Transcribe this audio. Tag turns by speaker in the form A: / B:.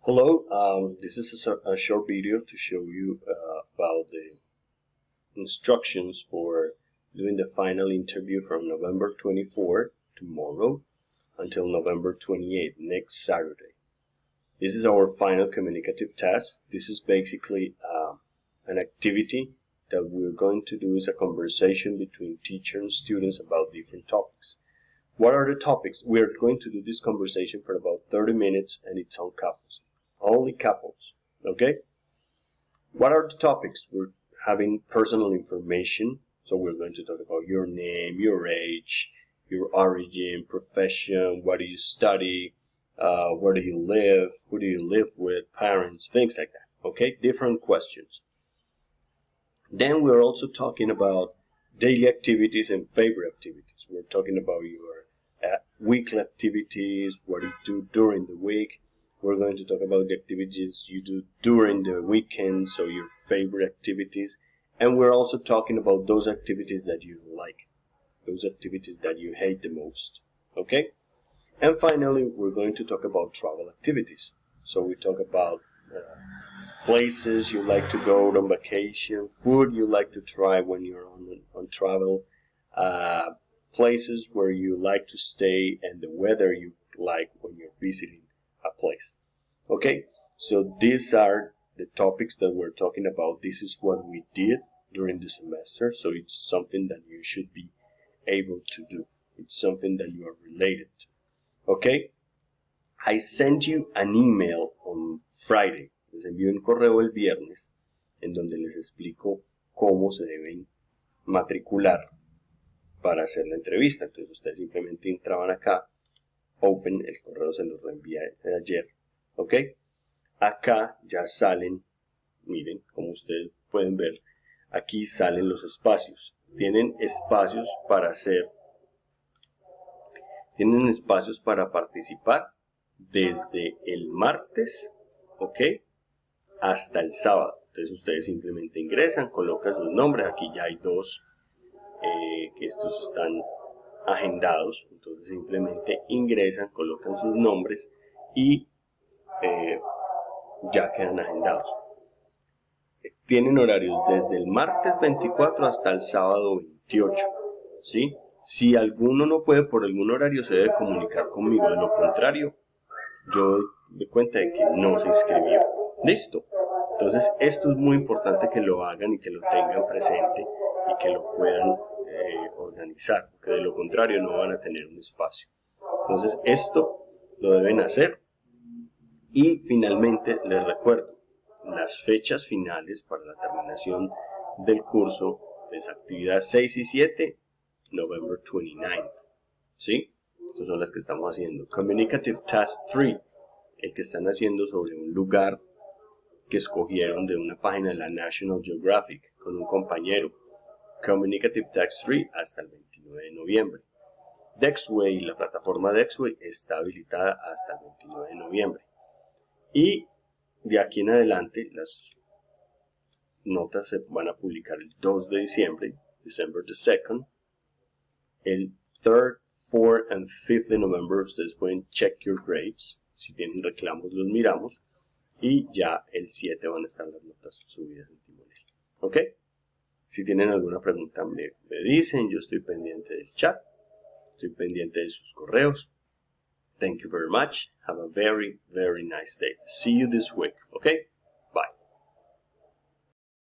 A: Hello, this is a short video to show you about the instructions for doing the final interview from November 24, tomorrow, until November 28, next Saturday. This is our final communicative task. This is basically an activity that we're going to do as a conversation between teacher and students about different topics. What are the topics? We're going to do this conversation for about 30 minutes and it's on couples. Only couples, okay? What are the topics? We're having personal information, so we're going to talk about your name, your age, your origin, profession, what do you study, where do you live, who do you live with, parents, things like that, okay? Different questions. Then we're also talking about daily activities and favorite activities. We're talking about your weekly activities, what you do during the week. We're going to talk about the activities you do during the weekend, so your favorite activities. And we're also talking about those activities that you like, those activities that you hate the most, okay? And finally, we're going to talk about travel activities. So we talk about places you like to go on vacation, food you like to try when you're on travel, places where you like to stay, and the weather you like when you're visiting a place. Okay, so these are the topics that we're talking about. This is what we did during the semester, so it's something that you should be able to do. It's something that you are related to. Okay, I sent you an email on Friday. Les envío un correo el viernes en donde les explico cómo se deben matricular para hacer la entrevista. Entonces ustedes simplemente entraban acá, open, el correo se los reenvié ayer, ¿ok? Acá ya salen, miren, como ustedes pueden ver, aquí salen los espacios. Tienen espacios para participar desde el martes, ¿ok? Hasta el sábado. Entonces ustedes simplemente ingresan, colocan sus nombres. Aquí ya hay dos, que estos están agendados. Entonces simplemente ingresan, colocan sus nombres y ya quedan agendados. Tienen horarios desde el martes 24 hasta el sábado 28, ¿sí? Si alguno no puede por algún horario, se debe comunicar conmigo. De lo contrario, yo doy cuenta de que no se inscribió. Listo. Entonces, esto es muy importante que lo hagan y que lo tengan presente y que lo puedan organizar, porque de lo contrario no van a tener un espacio. Entonces, esto lo deben hacer. Y finalmente, les recuerdo, las fechas finales para la terminación del curso es actividad 6 y 7, November 29th, ¿sí? Estas son las que estamos haciendo. Communicative Task 3, el que están haciendo sobre un lugar que escogieron de una página de la National Geographic con un compañero. Communicative Task 3 hasta el 29 de noviembre. Dexway, la plataforma Dexway está habilitada hasta el 29 de noviembre. Y de aquí en adelante las notas se van a publicar el 2 de diciembre, December the 2nd. El 3rd, 4th and 5th de noviembre ustedes pueden check your grades. Si tienen reclamos los miramos. Y ya el 7 van a estar las notas subidas en Timonel. ¿Ok? Si tienen alguna pregunta me dicen. Yo estoy pendiente del chat. Estoy pendiente de sus correos. Thank you very much. Have a very, very nice day. See you this week.